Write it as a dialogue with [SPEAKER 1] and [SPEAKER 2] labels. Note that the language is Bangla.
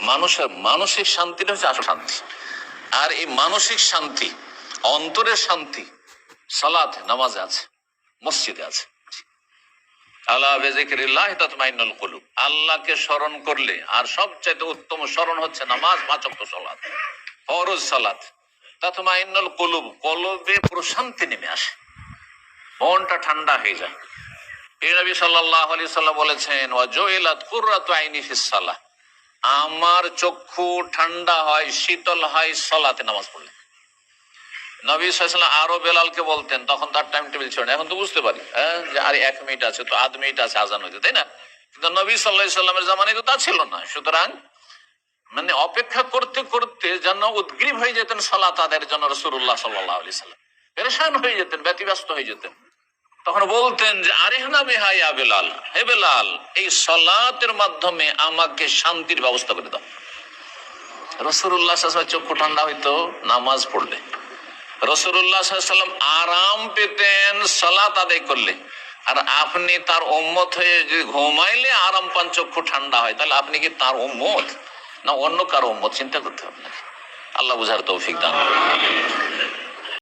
[SPEAKER 1] মানুষের মানসিক শান্তিটা হচ্ছে আসল শান্তি। আর এই মানসিক শান্তি, অন্তরের শান্তি সালাত, নামাজে আছে, মসজিদে আছে। আলা বিযিকরিল্লাহ তাতমাইন্নুল কুলুব, আল্লাহকে স্মরণ করলে, আর সবচেয়ে উত্তম স্মরণ হচ্ছে নামাজ, ৫ ওয়াক্ত সালাত, ফরজ সালাত। তাতমাইন্নুল কুলুব, কলবে প্রশান্তি নেমে আসে, মনটা ঠান্ডা হয়ে যায়। এই নবী সাল্লাল্লাহু আলাইহি সাল্লাম বলেছেন, ওয়া জুইলাত কুররাতু আইনি ফিস সালাহ, আমার চক্ষু ঠান্ডা হয়, শীতল হয় সালাতে, নামাজ পড়লে। নবী সাল্লাল্লাহু আলাইহি ওয়াসাল্লাম আরো বেলালকে বলতেন, তখন তার টাইম টেবিল ছিল না, এখন তো বুঝতে পারি যে আরে 1 মিনিট আছে, তো আধ মিনিট আছে আজান হইতে, তাই না? কিন্তু নবী সাল্লাল্লাহু আলাইহি সাল্লামের জামানায় তো তা ছিল না। সুতরাং মানে অপেক্ষা করতে করতে যেন উদ্গ্রীব হয়ে যেতেন সালাত আদায়ের জন্য রাসূলুল্লাহ সাল্লাল্লাহু আলাইহি সাল্লাম, পেরেশান হয়ে যেতেন, ব্যতিব্যস্ত হয়ে যেতেন। তখন বলতেন যে আরেহনা বিহা ইয়া বেলাল, হে বেলাল, এই সালাতের মাধ্যমে আমাকে শান্তির ব্যবস্থা করে দাও। রাসূলুল্লাহ সাল্লাল্লাহু আলাইহি ওয়াসাল্লাম চক্ষু ঠান্ডা হইতো নামাজ পড়লে, রাসূলুল্লাহ সাল্লাল্লাহু আলাইহি ওয়াসাল্লাম আরাম পেতেন সালাত আদায় করলে। আর আপনি তার উম্মত হয়ে যদি ঘুমাইলে আরাম পান, চক্ষু ঠান্ডা হয়, তাহলে আপনি কি তার উম্মত না অন্য কারো উম্মত? চিন্তা করতে হবে। আল্লাহ বুঝার তৌফিক দান করুন।